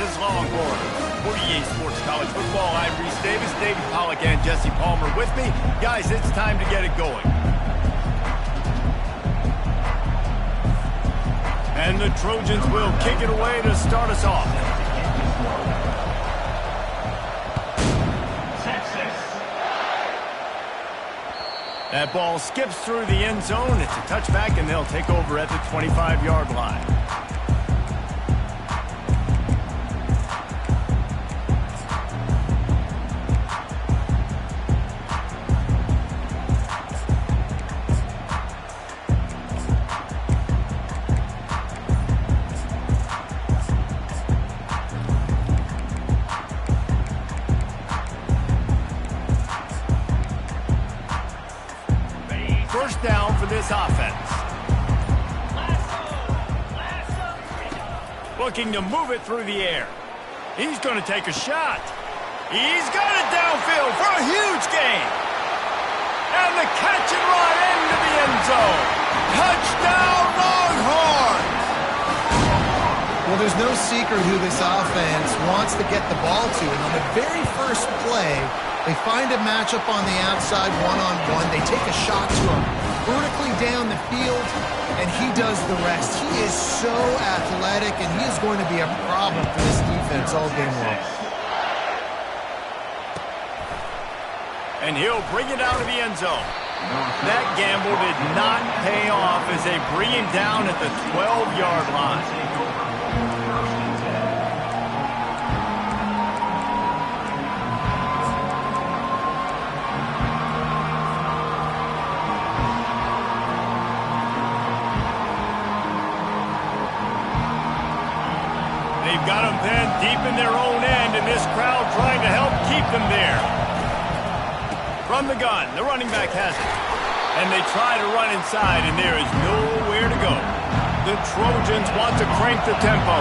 Texas Longhorns. For EA Sports College Football, I'm Reese Davis, David Pollack, and Jesse Palmer with me. Guys, it's time to get it going. And the Trojans will kick it away to start us off. That ball skips through the end zone. It's a touchback, and they'll take over at the 25-yard line. First down for this offense. Looking to move it through the air. He's going to take a shot. He's got it downfield for a huge gain. And the catch and run into the end zone. Touchdown, Longhorns! Well, there's no secret who this offense wants to get the ball to. And on the very first play, they find a matchup on the outside one-on-one. They take a shot to him vertically down the field, and he does the rest. He is so athletic, and he is going to be a problem for this defense all game long. And he'll bring it out of the end zone. That gamble did not pay off as they bring him down at the 12-yard line. They've got them then deep in their own end, and this crowd trying to help keep them there. From the gun, the running back has it. And they try to run inside, and there is nowhere to go. The Trojans want to crank the tempo.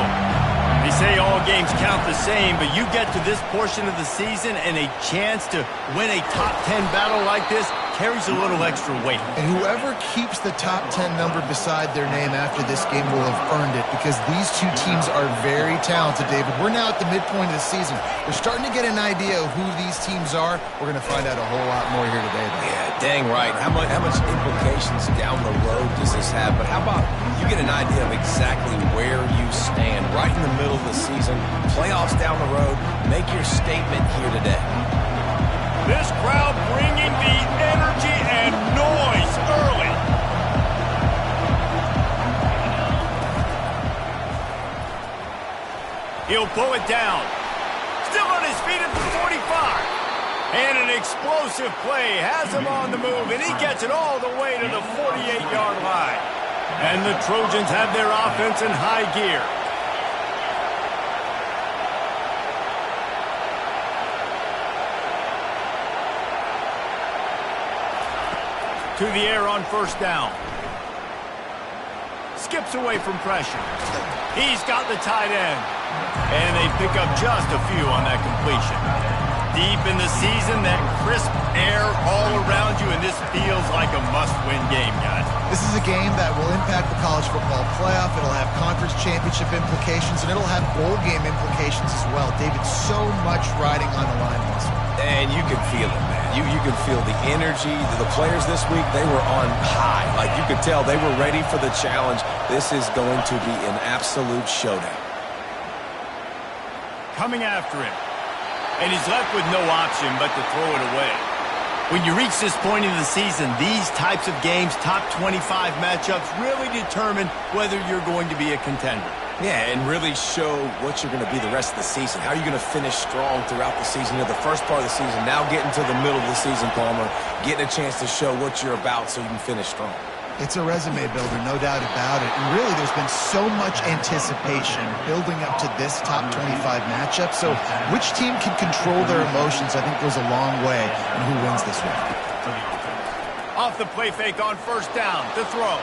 They say all games count the same, but you get to this portion of the season and a chance to win a top 10 battle like this carries a little extra weight. And whoever keeps the top 10 number beside their name after this game will have earned it, because these two teams are very talented, David. We're now at the midpoint of the season. We're starting to get an idea of who these teams are. We're going to find out a whole lot more here today, though. Yeah, dang right. How much implications down the road does this have? But how about you get an idea of exactly where you stand right in the middle of the season, playoffs down the road, make your statement here today. This crowd bringing the energy and noise early. He'll pull it down. Still on his feet at the 45. And an explosive play has him on the move, and he gets it all the way to the 48-yard line. And the Trojans have their offense in high gear. To the air on first down. Skips away from pressure. He's got the tight end. And they pick up just a few on that completion. Deep in the season, that crisp air all around you, and this feels like a must-win game, guys. This is a game that will impact the college football playoff. It'll have conference championship implications, and it'll have bowl game implications as well. David, so much riding on the line in this one. And you can feel it, man. You can feel the energy. The players this week, they were on high. Like, you could tell they were ready for the challenge. This is going to be an absolute showdown. Coming after him. And he's left with no option but to throw it away. When you reach this point in the season, these types of games, top 25 matchups, really determine whether you're going to be a contender. Yeah, and really show what you're going to be the rest of the season. How are you going to finish strong throughout the season? You know, the first part of the season, now getting to the middle of the season, Palmer, getting a chance to show what you're about so you can finish strong. It's a resume builder, no doubt about it. And really, there's been so much anticipation building up to this top 25 matchup. So which team can control their emotions, I think, goes a long way in who wins this one. Off the play fake on first down to throw.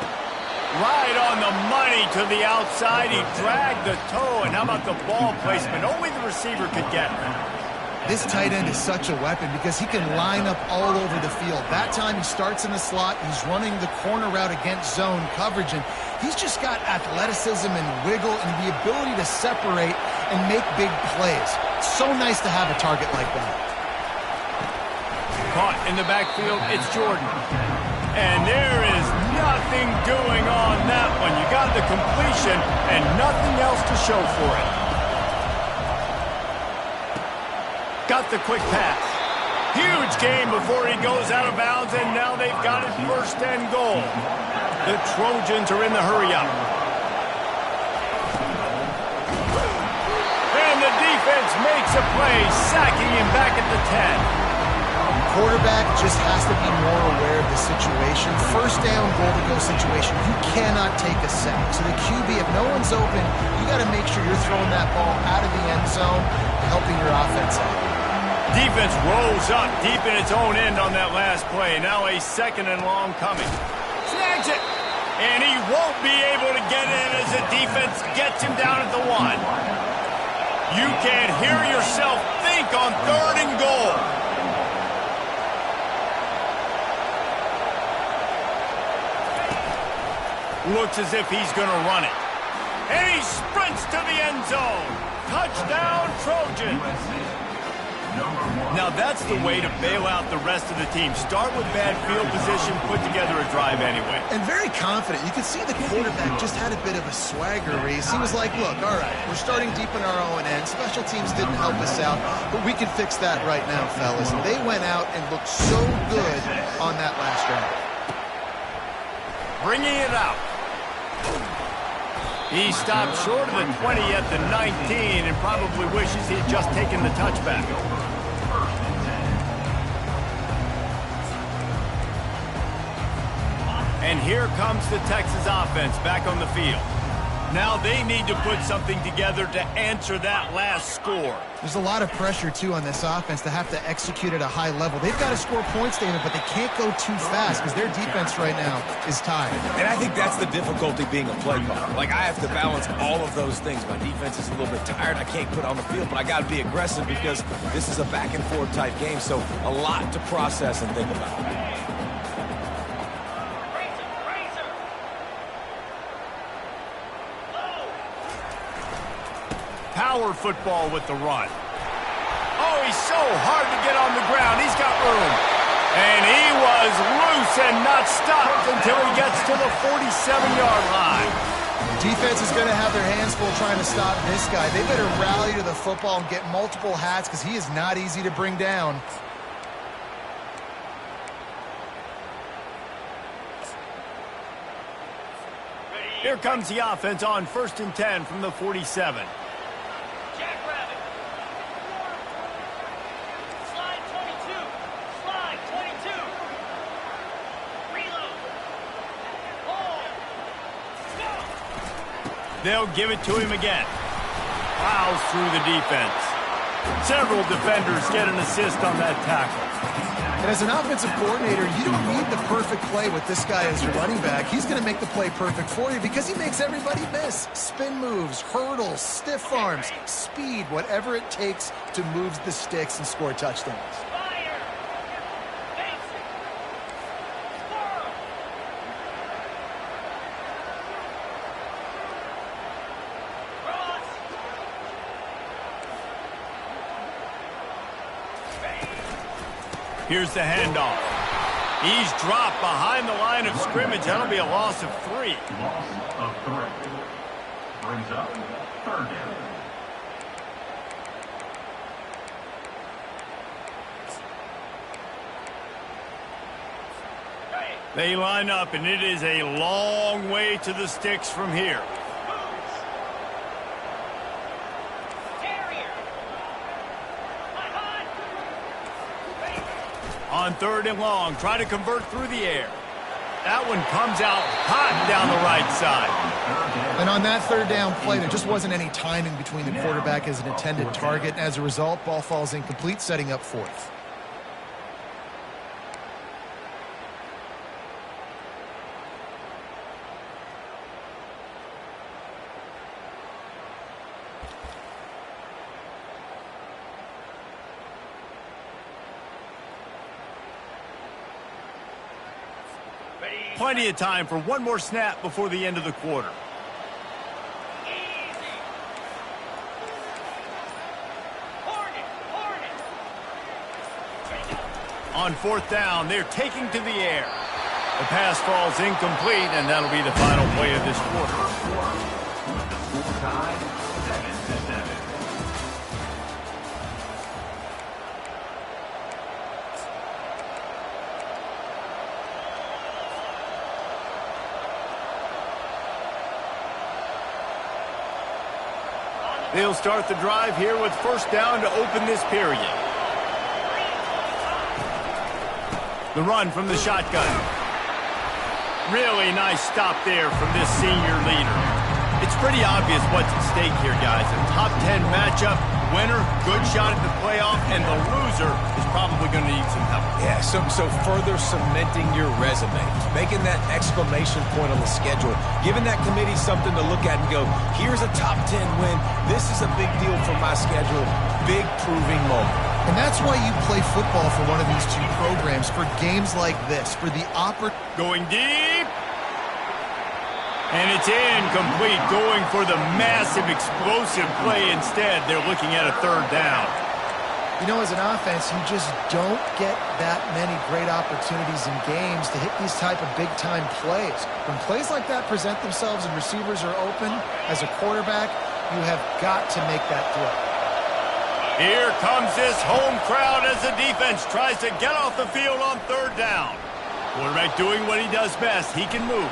Right on the money to the outside. He dragged the toe. And how about the ball placement? Only the receiver could get it. This tight end is such a weapon because he can line up all over the field. That time he starts in the slot. He's running the corner route against zone coverage. And he's just got athleticism and wiggle and the ability to separate and make big plays. It's so nice to have a target like that. Caught in the backfield, it's Jordan. And there is nothing doing on that one. You got the completion and nothing else to show for it. Got the quick pass. Huge gain before he goes out of bounds, and now they've got it first and goal. The Trojans are in the hurry-up. And the defense makes a play, sacking him back at the 10. Quarterback just has to be more aware of the situation. First down, goal-to-go situation. You cannot take a sack. So the QB, if no one's open, you got to make sure you're throwing that ball out of the end zone, helping your offense out. Defense rolls up deep in its own end on that last play. Now a second and long coming. Snags it. And he won't be able to get in as the defense gets him down at the 1. You can hear yourself think on 3rd and goal. Looks as if he's going to run it. And he sprints to the end zone. Touchdown, Trojans. Now that's the way to bail out the rest of the team. Start with bad field position, put together a drive anyway. And very confident. You can see the quarterback just had a bit of a swagger race. He was like, look, all right, we're starting deep in our own end. Special teams didn't help us out, but we can fix that right now, fellas. And they went out and looked so good on that last drive. Bringing it out. He stopped short of the 20 at the 19 and probably wishes he had just taken the touchback. And here comes the Texas offense back on the field. Now they need to put something together to answer that last score. There's a lot of pressure, too, on this offense to have to execute at a high level. They've got to score points, David, but they can't go too fast because their defense right now is tired. And I think that's the difficulty being a play caller. Like, I have to balance all of those things. My defense is a little bit tired. I can't put on the field, but I got to be aggressive because this is a back-and-forth type game, so a lot to process and think about. Power football with the run. Oh, he's so hard to get on the ground. He's got room. And he was loose and not stopped until he gets to the 47-yard line. Defense is going to have their hands full trying to stop this guy. They better rally to the football and get multiple hats because he is not easy to bring down. Here comes the offense on 1st and 10 from the 47. They'll give it to him again. Plows through the defense. Several defenders get an assist on that tackle. And as an offensive coordinator, you don't need the perfect play with this guy as your running back. He's going to make the play perfect for you because he makes everybody miss. Spin moves, hurdles, stiff arms, speed, whatever it takes to move the sticks and score touchdowns. Here's the handoff. He's dropped behind the line of scrimmage. That'll be a loss of 3. Loss of 3. Brings up 3rd down. They line up, and it is a long way to the sticks from here. On 3rd and long, try to convert through the air. That one comes out hot down the right side. And on that 3rd down play, there just wasn't any timing between the quarterback as an intended target. As a result, ball falls incomplete, setting up 4th. Plenty of time for one more snap before the end of the quarter. On 4th down, they're taking to the air. The pass falls incomplete, and that'll be the final play of this quarter. Tie 7-7. They'll start the drive here with 1st down to open this period. The run from the shotgun. Really nice stop there from this senior leader. It's pretty obvious what's at stake here, guys. A top 10 matchup, winner, good shot at the playoff, and the loser is probably going to need some help. Yeah, so further cementing your resume, making that exclamation point on the schedule, giving that committee something to look at and go, here's a top 10 win. This is a big deal for my schedule. Big proving moment. And that's why you play football for one of these two programs, for games like this, for the Going deep. And it's incomplete, going for the massive, explosive play instead. They're looking at a 3rd down. You know, as an offense, you just don't get that many great opportunities in games to hit these type of big-time plays. When plays like that present themselves and receivers are open, as a quarterback, you have got to make that throw. Here comes this home crowd as the defense tries to get off the field on 3rd down. Quarterback doing what he does best. He can move.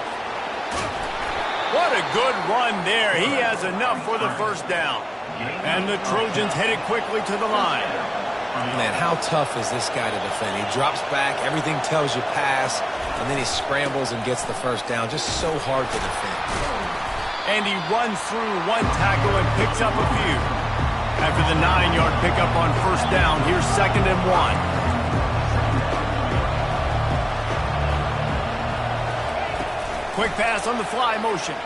What a good run there. He has enough for the 1st down. And the Trojans headed quickly to the line. Man, how tough is this guy to defend? He drops back, everything tells you pass, and then he scrambles and gets the 1st down. Just so hard to defend. And he runs through one tackle and picks up a few. After the 9-yard pickup on 1st down, here's 2nd and 1. Quick pass on the fly motion.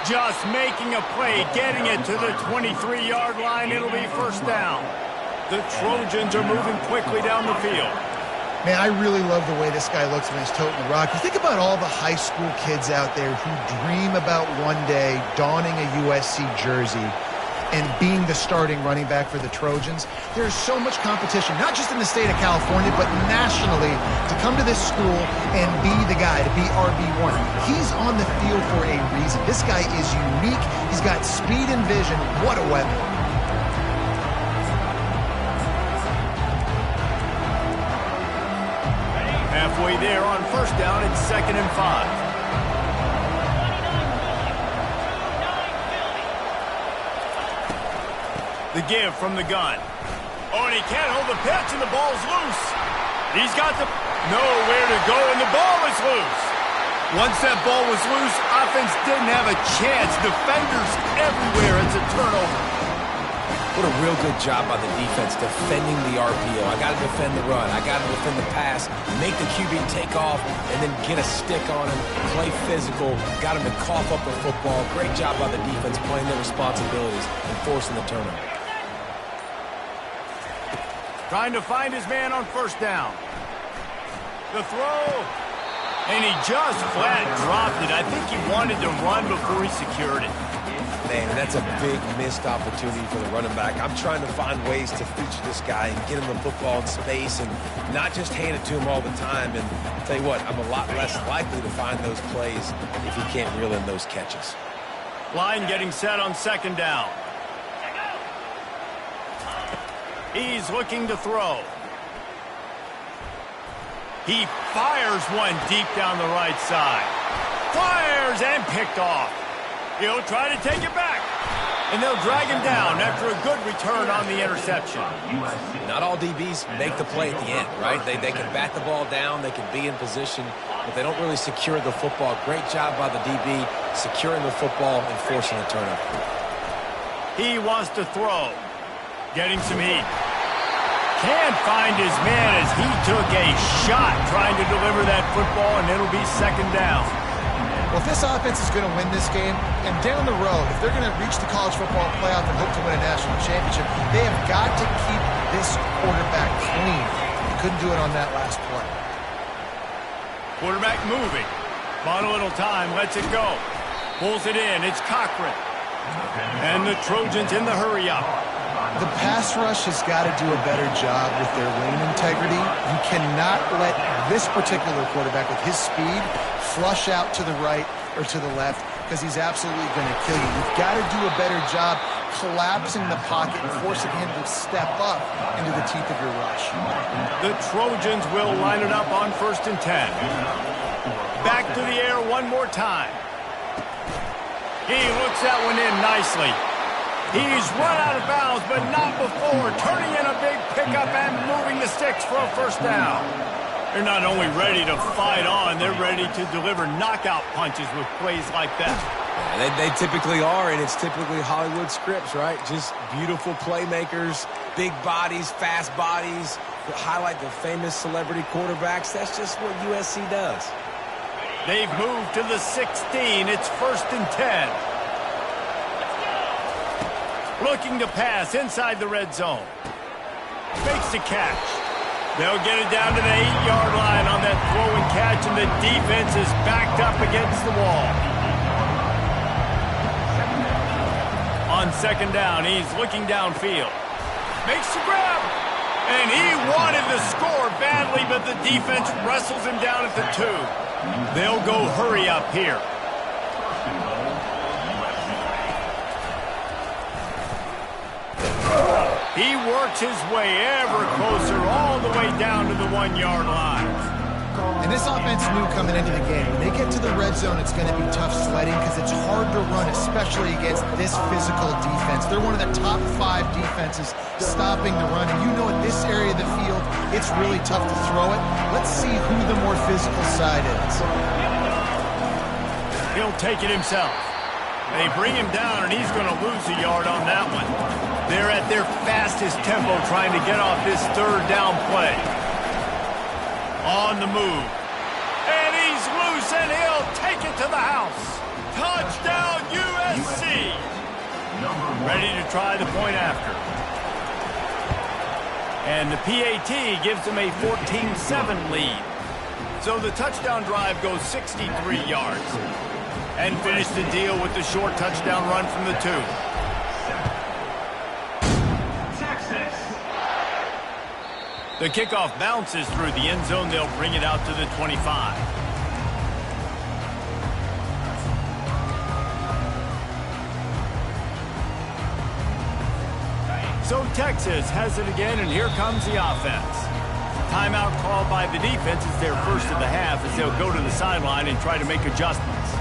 Just making a play, getting it to the 23-yard line. It'll be 1st down. The Trojans are moving quickly down the field. Man, I really love the way this guy looks when he's toting the rock. You think about all the high school kids out there who dream about one day donning a USC jersey and being the starting running back for the Trojans. There's so much competition, not just in the state of California, but nationally, to come to this school and be the guy, to be RB1. He's on the field for a reason. This guy is unique. He's got speed and vision. What a weapon. Halfway there on 1st down, it's 2nd and 5. The give from the gun. Oh, and he can't hold the pitch, and the ball's loose. He's got nowhere to go, and the ball is loose. Once that ball was loose, offense didn't have a chance. Defenders everywhere. It's a turnover. What a real good job by the defense defending the RPO. I got to defend the run. I got to defend the pass, make the QB take off, and then get a stick on him, play physical, got him to cough up the football. Great job by the defense playing their responsibilities and forcing the turnover. Trying to find his man on 1st down. The throw. And he just flat dropped it. I think he wanted to run before he secured it. Man, that's a big missed opportunity for the running back. I'm trying to find ways to feature this guy and get him the football in space and not just hand it to him all the time. And I'll tell you what, I'm a lot less likely to find those plays if he can't reel in those catches. Line getting set on 2nd down. He's looking to throw. He fires one deep down the right side. Fires and picked off. He'll try to take it back. And they'll drag him down after a good return on the interception. Not all DBs make the play at the end, right? They can bat the ball down, they can be in position, but they don't really secure the football. Great job by the DB securing the football and forcing the turnover. He wants to throw. Getting some heat. Can't find his man as he took a shot trying to deliver that football, and it'll be 2nd down. Well, if this offense is going to win this game, and down the road, if they're going to reach the college football playoff and hope to win a national championship, they have got to keep this quarterback clean. They couldn't do it on that last play. Quarterback moving. Bought a little time, lets it go. Pulls it in, it's Cochran. And the Trojans in the hurry up. The pass rush has got to do a better job with their lane integrity. You cannot let this particular quarterback with his speed flush out to the right or to the left because he's absolutely going to kill you. You've got to do a better job collapsing the pocket and forcing him to step up into the teeth of your rush. The Trojans will line it up on 1st and 10. Back to the air one more time. He looks that one in nicely. He's run out of bounds, but not before turning in a big pickup and moving the sticks for a 1st down. They're not only ready to fight on, they're ready to deliver knockout punches with plays like that. Yeah, they typically are, and it's typically Hollywood scripts, right? Just beautiful playmakers, big bodies, fast bodies, that highlight the famous celebrity quarterbacks. That's just what USC does. They've moved to the 16. It's 1st and 10. Looking to pass inside the red zone. Makes the catch. They'll get it down to the 8-yard line on that throw and catch, and the defense is backed up against the wall. On 2nd down, he's looking downfield. Makes the grab. And he wanted to score badly, but the defense wrestles him down at the 2. They'll go hurry up here. He works his way ever closer all the way down to the 1-yard line. And this offense knew coming into the game, when they get to the red zone, it's going to be tough sledding because it's hard to run, especially against this physical defense. They're one of the top 5 defenses stopping the run. And you know at this area of the field, it's really tough to throw it. Let's see who the more physical side is. He'll take it himself. They bring him down, and he's going to lose a yard on that one. They're at their fastest tempo trying to get off this 3rd down play. On the move. And he's loose, and he'll take it to the house. Touchdown, USC. Ready to try the point after. And the PAT gives them a 14-7 lead. So the touchdown drive goes 63 yards. And finish the deal with the short touchdown run from the 2. The kickoff bounces through the end zone. They'll bring it out to the 25. So Texas has it again, and here comes the offense. Timeout called by the defense is their first of the half as they'll go to the sideline and try to make adjustments.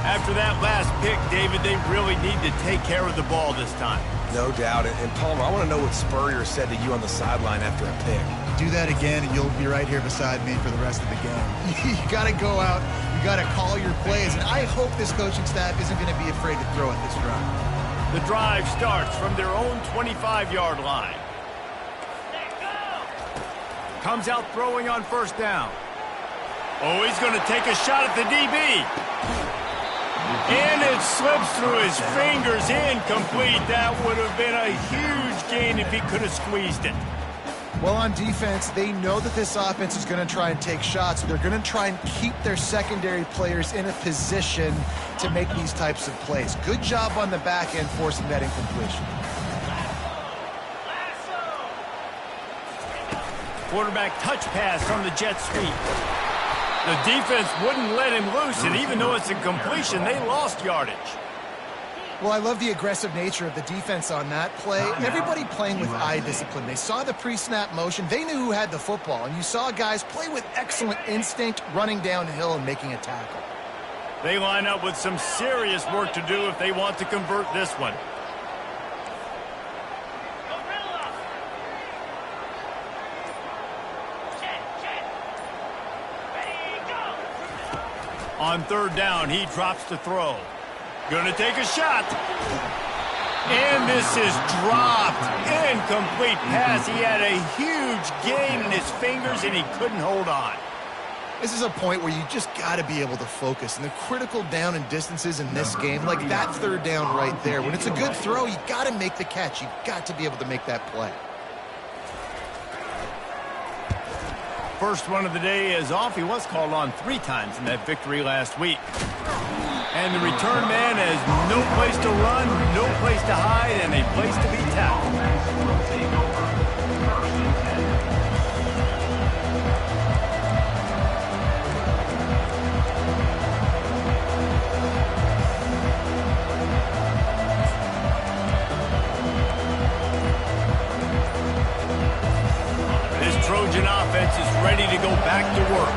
After that last pick, David, they really need to take care of the ball this time. No doubt. And Palmer, I want to know what Spurrier said to you on the sideline after a pick. Do that again, and you'll be right here beside me for the rest of the game. You got to go out. You got to call your plays. And I hope this coaching staff isn't going to be afraid to throw at this drive. The drive starts from their own 25-yard line. Comes out throwing on 1st down. Oh, he's going to take a shot at the DB. And it slips through his fingers, incomplete. That would have been a huge gain if he could have squeezed it. Well, on defense, they know that this offense is going to try and take shots. They're going to try and keep their secondary players in a position to make these types of plays. Good job on the back end forcing that incompletion. Quarterback touch pass from the jet sweep. The defense wouldn't let him loose, and even though it's a completion, they lost yardage. Well, I love the aggressive nature of the defense on that play. Everybody playing with eye discipline. They saw the pre-snap motion. They knew who had the football, and you saw guys play with excellent instinct, running downhill and making a tackle. They line up with some serious work to do if they want to convert this one. On 3rd down, he drops the throw. Gonna take a shot. And this is dropped. Incomplete pass. He had a huge gain in his fingers, and he couldn't hold on. This is a point where you just got to be able to focus. And the critical down and distances in this game, like that 3rd down right there, when it's a good throw, you got to make the catch. You've got to be able to make that play. First run of the day is off. He was called on 3 times in that victory last week. And the return man has no place to run, no place to hide, and a place to be tackled. offense is ready to go back to work.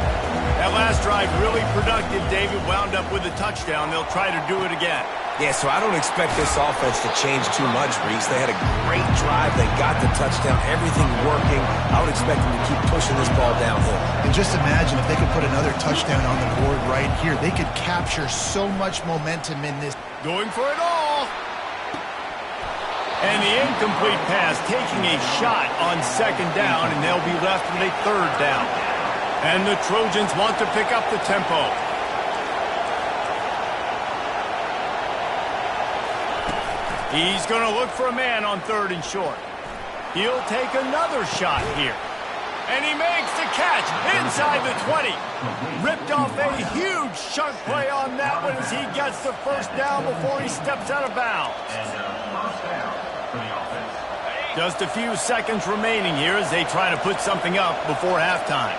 That last drive really productive. David wound up with a touchdown. They'll try to do it again. Yeah, so I don't expect this offense to change too much, Reese. They had a great drive. They got the touchdown. Everything working. I would expect them to keep pushing this ball downhill. And just imagine if they could put another touchdown on the board right here. They could capture so much momentum in this. Going for it all. And the incomplete pass taking a shot on second down, and they'll be left with a third down. And the Trojans want to pick up the tempo. He's going to look for a man on third and short. He'll take another shot here. And he makes the catch inside the 20. Ripped off a huge chunk play on that one as he gets the first down before he steps out of bounds. First down for the offense. Just a few seconds remaining here as they try to put something up before halftime.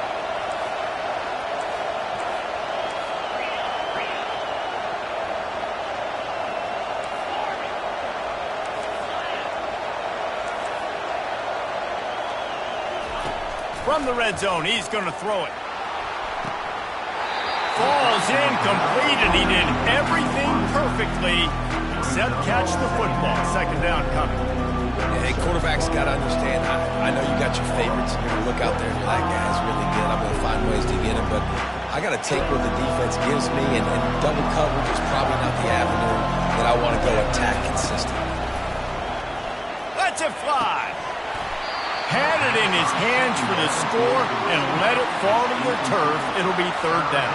From the red zone, he's going to throw it. Falls incomplete, and he did everything perfectly except catch the football. Second down coming. Hey, quarterbacks got to understand, I know you got your favorites. You're going to look out there and that guy's really good. I'm going to find ways to get him, but I got to take what the defense gives me, and double coverage is probably not the avenue that I want to go attack consistently. Let's it fly. Had it in his hands for the score and let it fall to the turf. It'll be third down.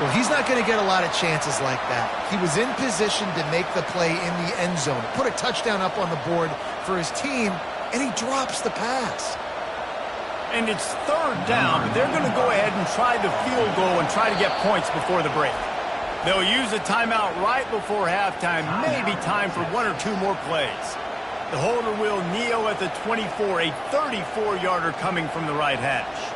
Well, he's not going to get a lot of chances like that. He was in position to make the play in the end zone, put a touchdown up on the board for his team, and he drops the pass. And it's third down, but they're going to go ahead and try the field goal and try to get points before the break. They'll use a timeout right before halftime, maybe time for one or two more plays. The holder will kneel at the 24, a 34-yarder coming from the right hash.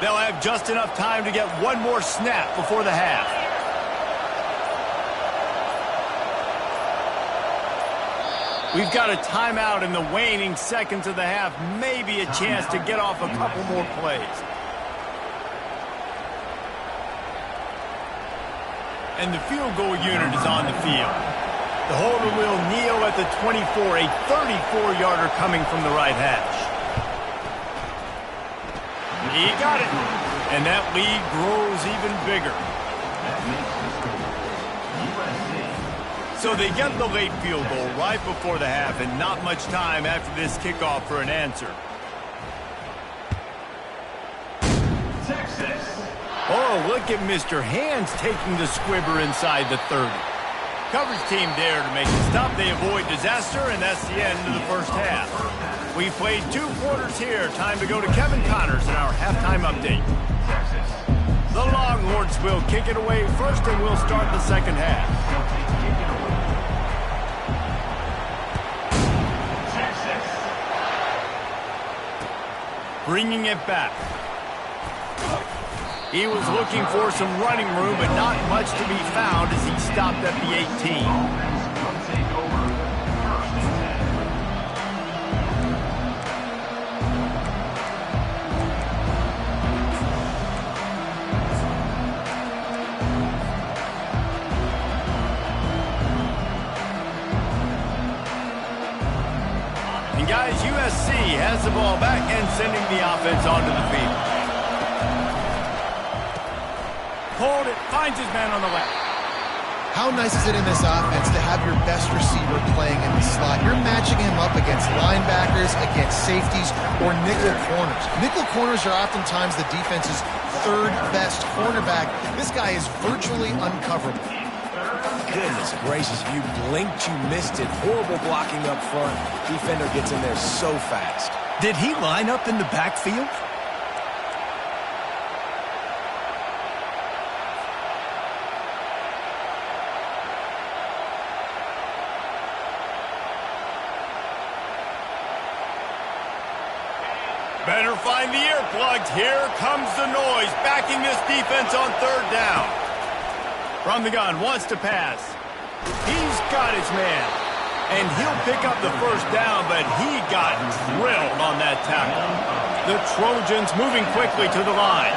They'll have just enough time to get one more snap before the half. We've got a timeout in the waning seconds of the half. Maybe a chance to get off a couple more plays. And the field goal unit is on the field. The holder will kneel at the 24, a 34-yarder coming from the right hash. He got it. And that lead grows even bigger. So they get the late field goal right before the half, and not much time after this kickoff for an answer. Texas. Oh, look at Mr. Hands taking the squibber inside the 30. Coverage team there to make the stop. They avoid disaster, and that's the end of the first half. We played 2 quarters here. Time to go to Kevin Connors in our halftime update. The Longhorns will kick it away first, and we'll start the second half. Bringing it back. He was looking for some running room, but not much to be found as he stopped at the 18. And guys, USC has the ball back and sending the offense onto the field. Hold it, finds his man on the left. How nice is it in this offense to have your best receiver playing in the slot? You're matching him up against linebackers, against safeties, or nickel corners. Nickel corners are oftentimes the defense's third best cornerback. This guy is virtually uncoverable. Goodness gracious, if you blinked, you missed it. Horrible blocking up front. Defender gets in there so fast. Did he line up in the backfield? Better find the earplugs. Here comes the noise, backing this defense on third down. From the gun, wants to pass. He's got his man. And he'll pick up the first down, but he got drilled on that tackle. The Trojans moving quickly to the line.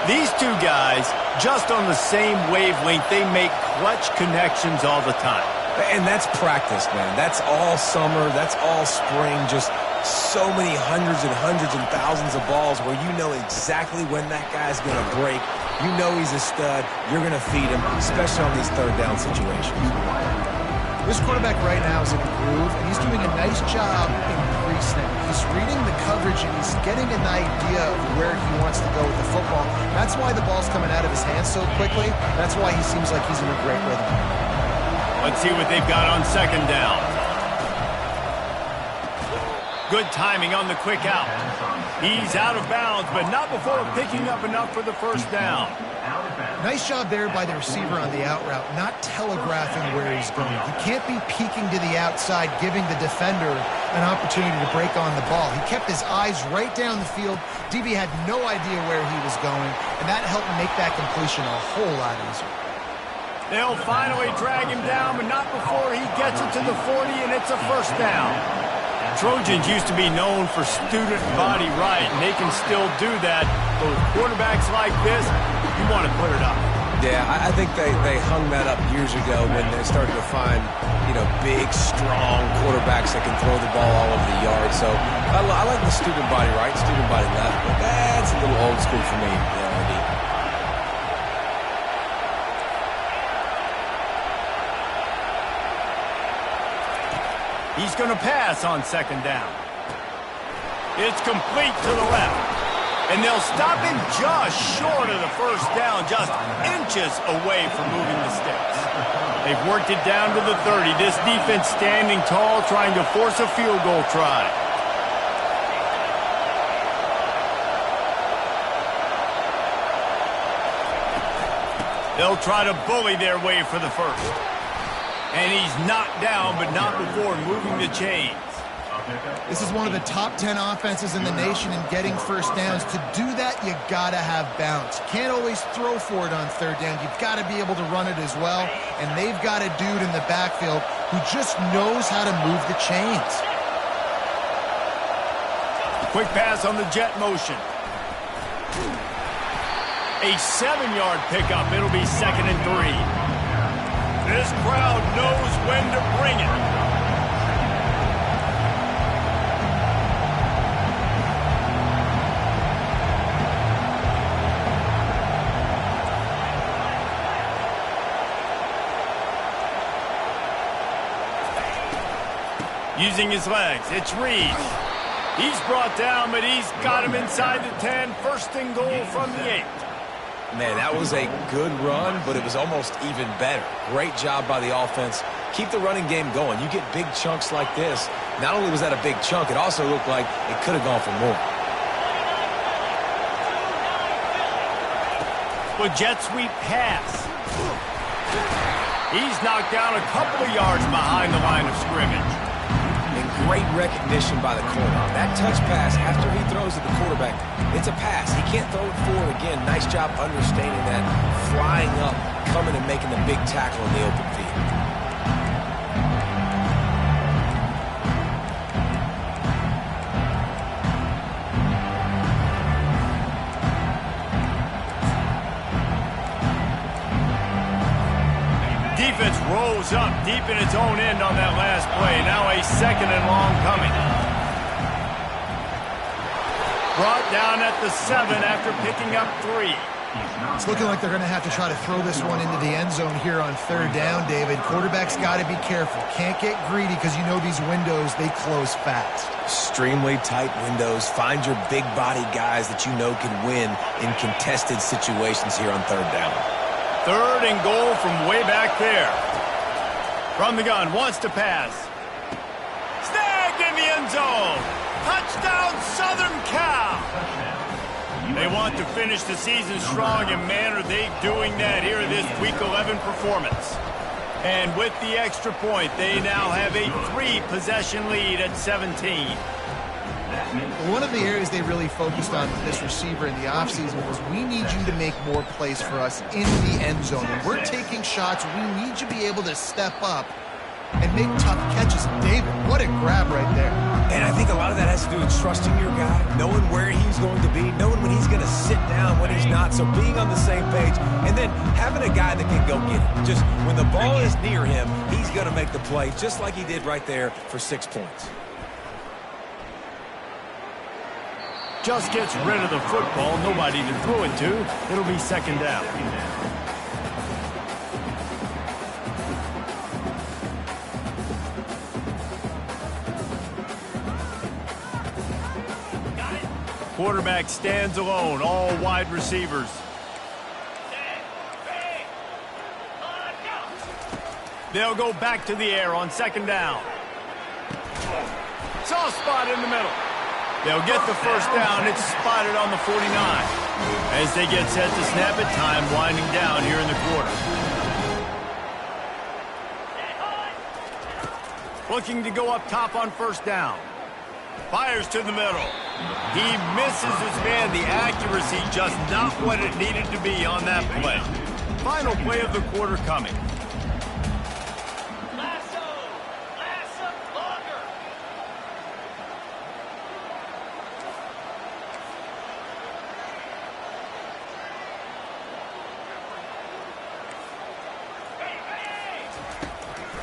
These two guys, just on the same wavelength, they make clutch connections all the time. And that's practice, man. That's all summer. That's all spring. Just so many hundreds and thousands of balls where you know exactly when that guy's going to break. You know he's a stud. You're going to feed him, especially on these third down situations. This quarterback right now is in a groove, and he's doing a nice job in pre-snap. He's reading the coverage, and he's getting an idea of where he wants to go with the football. That's why the ball's coming out of his hands so quickly. That's why he seems like he's in a great rhythm. Let's see what they've got on second down. Good timing on the quick out. He's out of bounds, but not before picking up enough for the first down. Nice job there by the receiver on the out route, not telegraphing where he's going. He can't be peeking to the outside, giving the defender an opportunity to break on the ball. He kept his eyes right down the field. DB had no idea where he was going, and that helped make that completion a whole lot easier. They'll finally drag him down, but not before he gets it to the 40, and it's a first down. Trojans used to be known for student body right, and they can still do that. Those quarterbacks like this, you want to put it up. Yeah, I think they hung that up years ago when they started to find, big, strong quarterbacks that can throw the ball all over the yard. So I like the student body right, student body left, but that's a little old school for me, Andy. He's going to pass on second down. It's complete to the left. And they'll stop him just short of the first down, just inches away from moving the sticks. They've worked it down to the 30. This defense standing tall, trying to force a field goal try. They'll try to bully their way for the first. And he's knocked down, but not before moving the chains. This is one of the top 10 offenses in the nation in getting first downs. To do that, you got to have bounce. You can't always throw for it on third down. You've got to be able to run it as well. And they've got a dude in the backfield who just knows how to move the chains. Quick pass on the jet motion. A 7-yard pickup. It'll be 2nd and 3. This crowd knows when to bring it. Using his legs, it's Reed. He's brought down, but he's got him inside the 10. First and goal from the 8. Man, that was a good run, but it was almost even better. Great job by the offense. Keep the running game going. You get big chunks like this. Not only was that a big chunk, it also looked like it could have gone for more. Well, jet sweep pass. He's knocked down a couple of yards behind the line of scrimmage. And great recognition by the corner. That touch pass, after he throws at the quarterback, it's a pass. He can't throw it forward again. Nice job understanding that, flying up, coming and making the big tackle in the open field. Defense rolls up deep in its own end on that last play. Now a 2nd and long coming. Brought down at the 7 after picking up 3. It's looking like they're going to have to try to throw this one into the end zone here on third down, David. Quarterback's got to be careful. Can't get greedy because you know these windows, they close fast. Extremely tight windows. Find your big body guys that you know can win in contested situations here on third down. 3rd and goal from way back there. From the gun, wants to pass. Snagged in the end zone. Touchdown, Southern Cal. They want to finish the season strong, and man, are they doing that here in this Week 11 performance. And with the extra point, they now have a 3-possession lead at 17. One of the areas they really focused on with this receiver in the offseason was, we need you to make more plays for us in the end zone. When we're taking shots, we need you to be able to step up and make tough catches. David, what a grab right there. And I think a lot of that has to do with trusting your guy, knowing where he's going to be, knowing when he's going to sit down, when he's not, so being on the same page, and then having a guy that can go get it. Just when the ball is near him, he's going to make the play, just like he did right there for 6 points. Just gets rid of the football, nobody to throw it to. It'll be second down. Quarterback stands alone, all wide receivers. They'll go back to the air on second down. Soft spot in the middle. They'll get the first down. It's spotted on the 49. As they get set to snap it, time winding down here in the quarter. Looking to go up top on first down. Fires to the middle. He misses his man. The accuracy just not what it needed to be on that play. Final play of the quarter coming.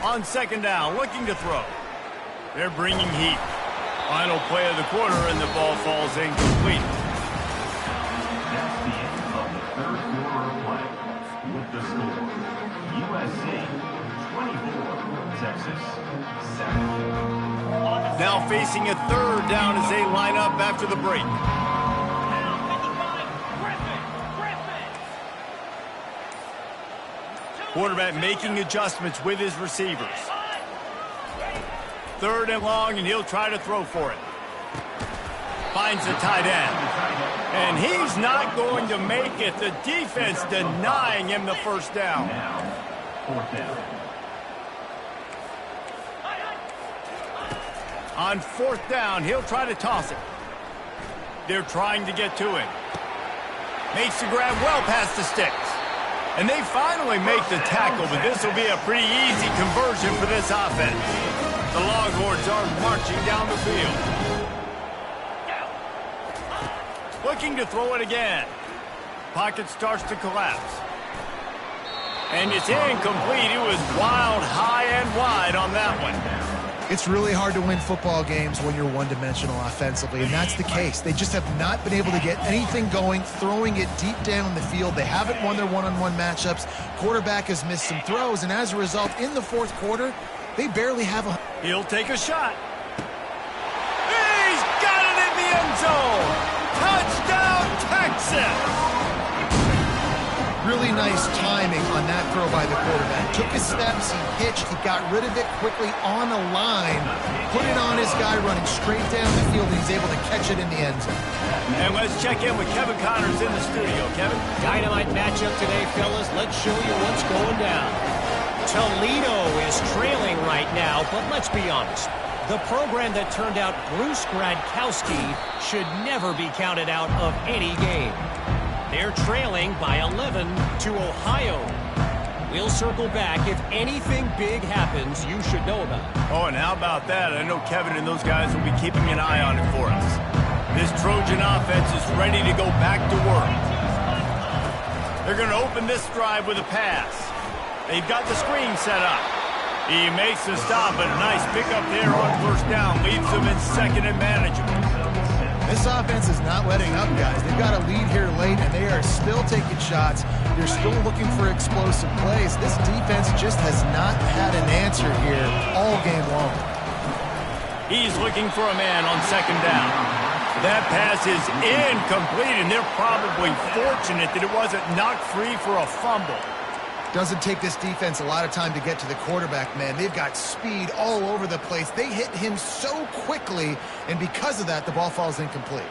On second down, looking to throw. They're bringing heat. Final play of the quarter, and the ball falls incomplete. That's the end of the third quarter of play. With the score, USC 24, Texas 7. Now facing a third down as they line up after the break. Quarterback making adjustments with his receivers. Third and long, and he'll try to throw for it. Finds the tight end. And he's not going to make it. The defense denying him the first down. Now, fourth down. On fourth down, he'll try to toss it. They're trying to get to him. Makes the grab well past the sticks. And they finally make the tackle, but this will be a pretty easy conversion for this offense. The Longhorns are marching down the field. Looking to throw it again. Pocket starts to collapse. And it's incomplete. It was wild, high and wide on that one. It's really hard to win football games when you're one-dimensional offensively, and that's the case. They just have not been able to get anything going, throwing it deep down the field. They haven't won their one-on-one matchups. Quarterback has missed some throws, and as a result, in the fourth quarter, they barely have a... He'll take a shot. He's got it in the end zone. Touchdown, Texas. Really nice timing on that throw by the quarterback. Took his steps, he hitched, he got rid of it quickly on a line, put it on his guy running straight down the field, and he's able to catch it in the end zone. And let's check in with Kevin Connors in the studio. Kevin? Dynamite matchup today, fellas. Let's show you what's going down. Toledo is trailing right now, but let's be honest. The program that turned out Bruce Gradkowski should never be counted out of any game. They're trailing by 11 to Ohio. We'll circle back. If anything big happens, you should know about it. Oh, and how about that? I know Kevin and those guys will be keeping an eye on it for us. This Trojan offense is ready to go back to work. They're going to open this drive with a pass. They've got the screen set up. He makes the stop, and a nice pickup there on first down. Leaves them in second and manageable. This offense is not letting up, guys. They've got a lead here late, and they are still taking shots. They're still looking for explosive plays. This defense just has not had an answer here all game long. He's looking for a man on second down. That pass is incomplete, and they're probably fortunate that it wasn't knocked free for a fumble. Doesn't take this defense a lot of time to get to the quarterback, man. They've got speed all over the place. They hit him so quickly, and because of that, the ball falls incomplete.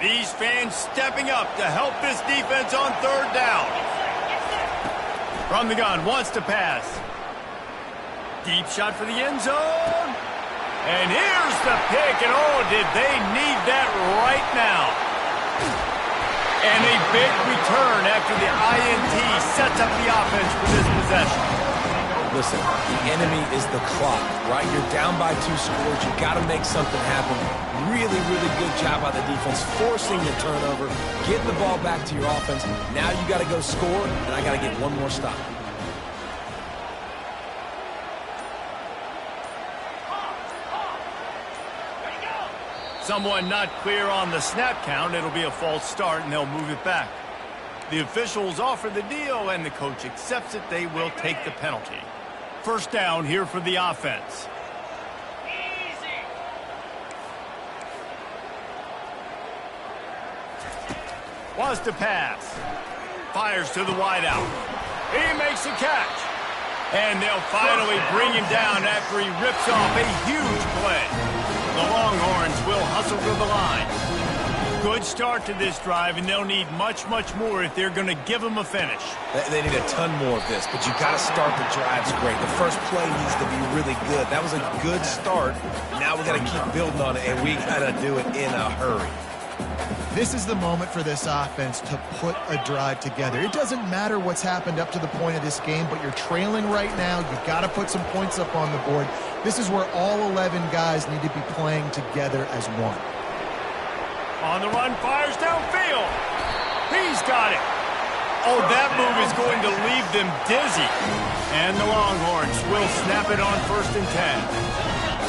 These fans stepping up to help this defense on third down. From the gun, wants to pass. Deep shot for the end zone. And here's the pick, and oh, did they need that right now. And a big return after the INT sets up the offense for this possession. Listen, the enemy is the clock, right? You're down by 2 scores. You got to make something happen. Really, really good job by the defense, forcing the turnover, getting the ball back to your offense. Now you got to go score, and I got to get one more stop. Someone not clear on the snap count. It'll be a false start, and they'll move it back. The officials offer the deal, and the coach accepts it. They will take the penalty. First down here for the offense. Wants to pass. Fires to the wideout. He makes a catch. And they'll finally bring him down after he rips off a huge play. The Longhorns will hustle to the line. Good start to this drive, and they'll need much, much more if they're going to give them a finish. They need a ton more of this, but you got to start the drives great. The first play needs to be really good. That was a good start. Now we got to keep building on it, and we got to do it in a hurry. This is the moment for this offense to put a drive together. It doesn't matter what's happened up to the point of this game, but you're trailing right now. You've got to put some points up on the board. This is where all 11 guys need to be playing together as one. On the run, fires downfield. He's got it. Oh, that move is going to leave them dizzy. And the Longhorns will snap it on 1st and 10.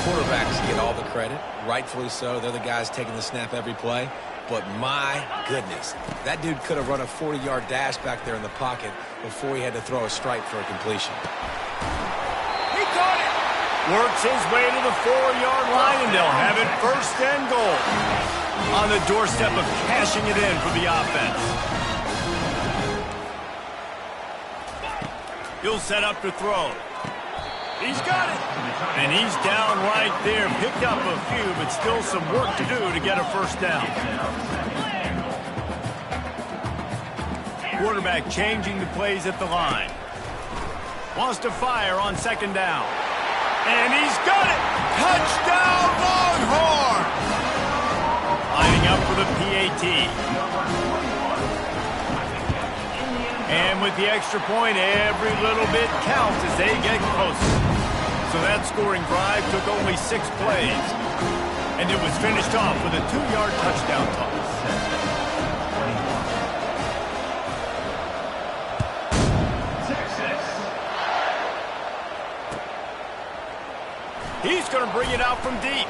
Quarterbacks get all the credit, rightfully so. They're the guys taking the snap every play. But my goodness, that dude could have run a 40-yard dash back there in the pocket before he had to throw a strike for a completion. He caught it. Works his way to the 4-yard line, and they'll have it 1st and goal. On the doorstep of cashing it in for the offense. He'll set up to throw. He's got it. And he's down right there. Picked up a few, but still some work to do to get a 1st down. Quarterback changing the plays at the line. Wants to fire on 2nd down. And he's got it. Touchdown, Longhorn! Lining up for the PAT. And with the extra point, every little bit counts as they get closer. So that scoring drive took only 6 plays. And it was finished off with a 2-yard touchdown toss. He's going to bring it out from deep.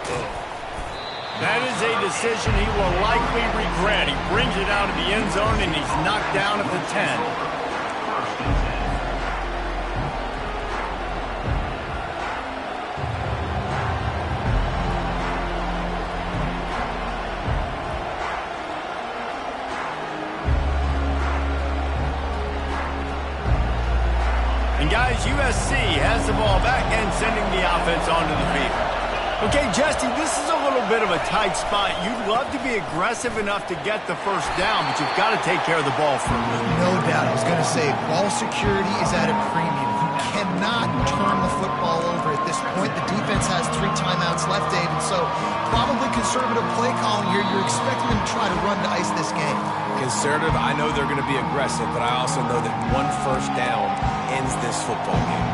That is a decision he will likely regret. He brings it out of the end zone, and he's knocked down at the 10. Guys, USC has the ball back and sending the offense onto the field. Okay, Jesse, this is a little bit of a tight spot. You'd love to be aggressive enough to get the 1st down, but you've got to take care of the ball first. No doubt. I was going to say, ball security is at a premium. You cannot turn the football over at this point. The defense has 3 timeouts left, David, so probably conservative play calling here. You're expecting them to try to run to ice this game. Conservative, I know they're going to be aggressive, but I also know that 1 1st down ends this football game.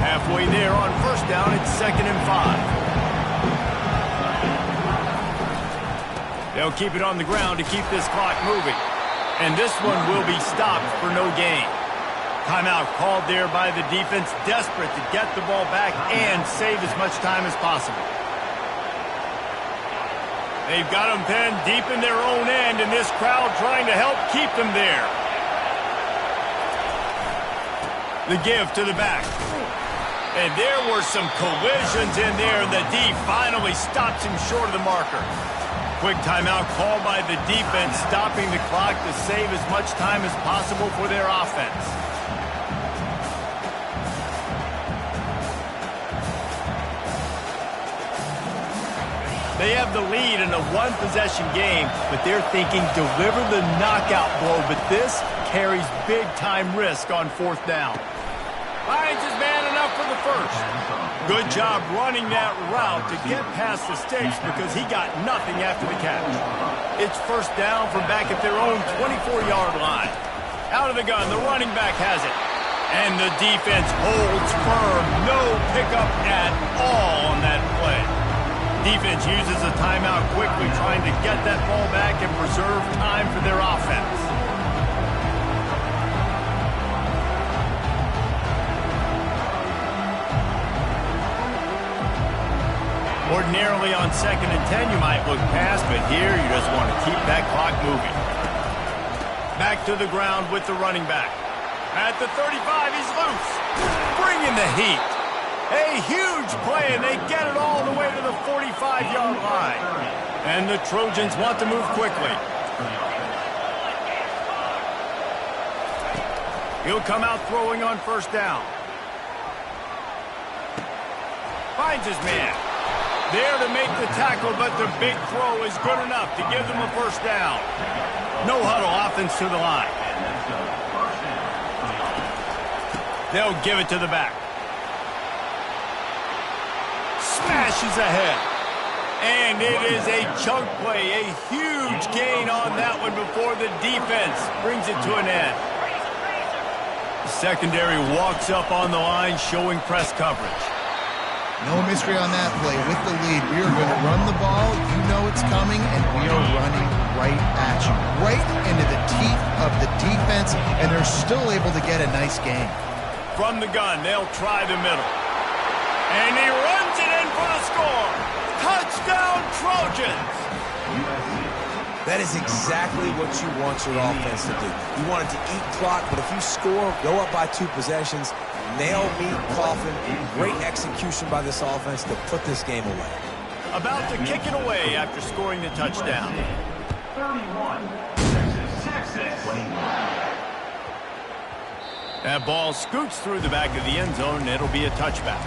Halfway there on 1st down, it's 2nd and 5. They'll keep it on the ground to keep this clock moving. And this one will be stopped for no gain. Timeout called there by the defense, desperate to get the ball back and save as much time as possible. They've got them pinned deep in their own end, and this crowd trying to help keep them there. The give to the back. And there were some collisions in there, and the D finally stops him short of the marker. Quick timeout called by the defense, stopping the clock to save as much time as possible for their offense. They have the lead in a 1-possession game, but they're thinking deliver the knockout blow. But this carries big-time risk on 4th down. Finds his man enough for the first. Good job running that route to get past the sticks because he got nothing after the catch. It's 1st down from back at their own 24-yard line. Out of the gun, the running back has it. And the defense holds firm. No pickup at all on that play. Defense uses a timeout quickly, trying to get that ball back and preserve time for their offense. Ordinarily on 2nd and 10, you might look past, but here you just want to keep that clock moving. Back to the ground with the running back. At the 35, he's loose. Bringing the heat. A huge play, and they get it all the way to the 45-yard line. And the Trojans want to move quickly. He'll come out throwing on 1st down. Finds his man. There to make the tackle, but the big throw is good enough to give them a 1st down. No huddle offense to the line. They'll give it to the back. Smashes ahead. And it is a chunk play, a huge gain on that one before the defense brings it to an end. The secondary walks up on the line, showing press coverage. No mystery on that play. With the lead, we are going to run the ball. You know it's coming, and we are running right at you. Right into the teeth of the defense, and they're still able to get a nice gain. From the gun, they'll try the middle. And he runs it in for the score. Touchdown, Trojans! That is exactly what you want your offense to do. You want it to eat clock, but if you score, go up by 2 possessions, nail meat coffin, great execution by this offense to put this game away. About to kick it away after scoring the touchdown. 31, Texas. That ball scoots through the back of the end zone, and it'll be a touchback.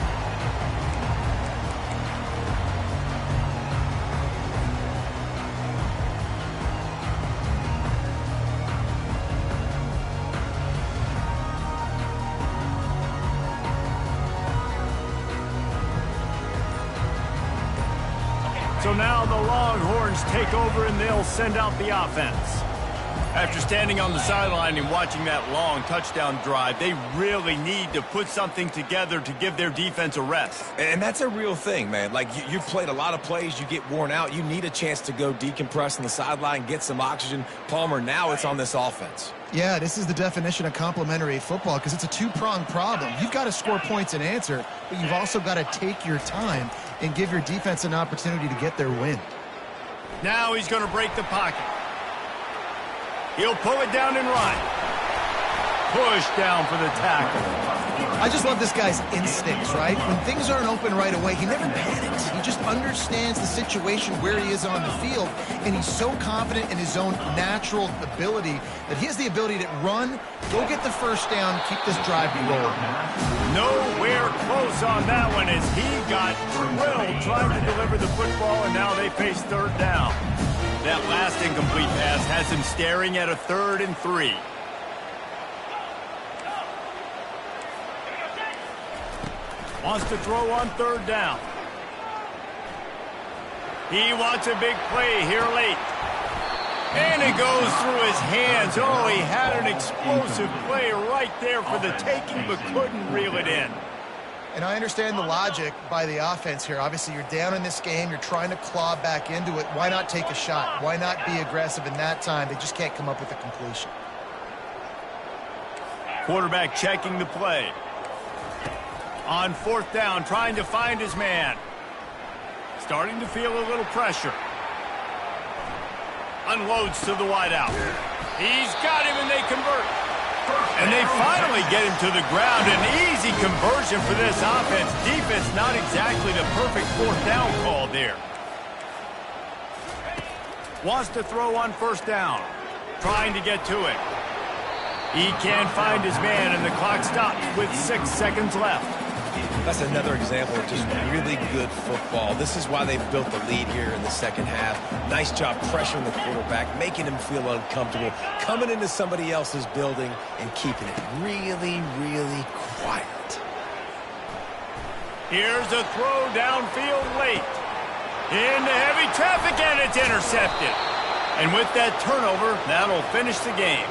So now the Longhorns take over, and they'll send out the offense. After standing on the sideline and watching that long touchdown drive, they really need to put something together to give their defense a rest. And that's a real thing, man. Like, you've played a lot of plays, you get worn out, you need a chance to go decompress on the sideline, get some oxygen. Palmer, now it's on this offense. Yeah, this is the definition of complementary football because it's a two-pronged problem. You've got to score points and answer, but you've also got to take your time and give your defense an opportunity to get their win. Now he's going to break the pocket. He'll pull it down and run. Push down for the tackle. I just love this guy's instincts, right? When things aren't open right away, he never panics. He just understands the situation where he is on the field, and he's so confident in his own natural ability that he has the ability to run, go get the 1st down, keep this drive rolling. Nowhere close on that one as he got drilled trying to deliver the football, and now they face 3rd down. That last incomplete pass has him staring at a 3rd and 3. Wants to throw on 3rd down. He wants a big play here late. And it goes through his hands. Oh, he had an explosive play right there for the taking, but couldn't reel it in. And I understand the logic by the offense here. Obviously, you're down in this game. You're trying to claw back into it. Why not take a shot? Why not be aggressive in that time? They just can't come up with a completion. Quarterback checking the play. On 4th down, trying to find his man. Starting to feel a little pressure. Unloads to the wideout. He's got him, and they convert. And they finally get him to the ground. An easy conversion for this offense. Defense not exactly the perfect 4th down call there. Wants to throw on 1st down. Trying to get to it. He can't find his man, and the clock stops with 6 seconds left. That's another example of just really good football. This is why they've built the lead here in the second half. Nice job pressuring the quarterback, making him feel uncomfortable, coming into somebody else's building and keeping it really, really quiet. Here's a throw downfield late. Into heavy traffic, and it's intercepted. And with that turnover, that'll finish the game.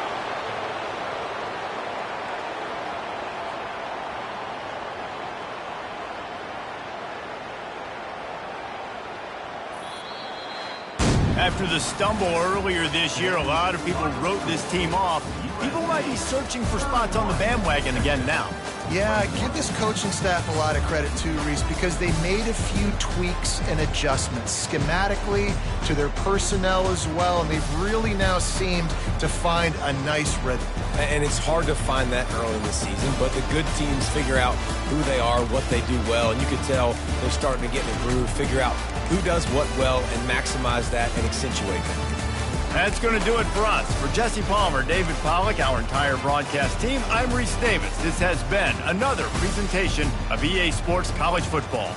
After the stumble earlier this year, a lot of people wrote this team off. People might be searching for spots on the bandwagon again now. Yeah, give this coaching staff a lot of credit too, Reese, because they made a few tweaks and adjustments schematically to their personnel as well, and they've really now seemed to find a nice rhythm. And it's hard to find that early in the season, but the good teams figure out who they are, what they do well, and you can tell they're starting to get in a groove, figure out who does what well, and maximize that and accentuate that. That's going to do it for us. For Jesse Palmer, David Pollack, our entire broadcast team, I'm Reese Davis. This has been another presentation of EA Sports College Football.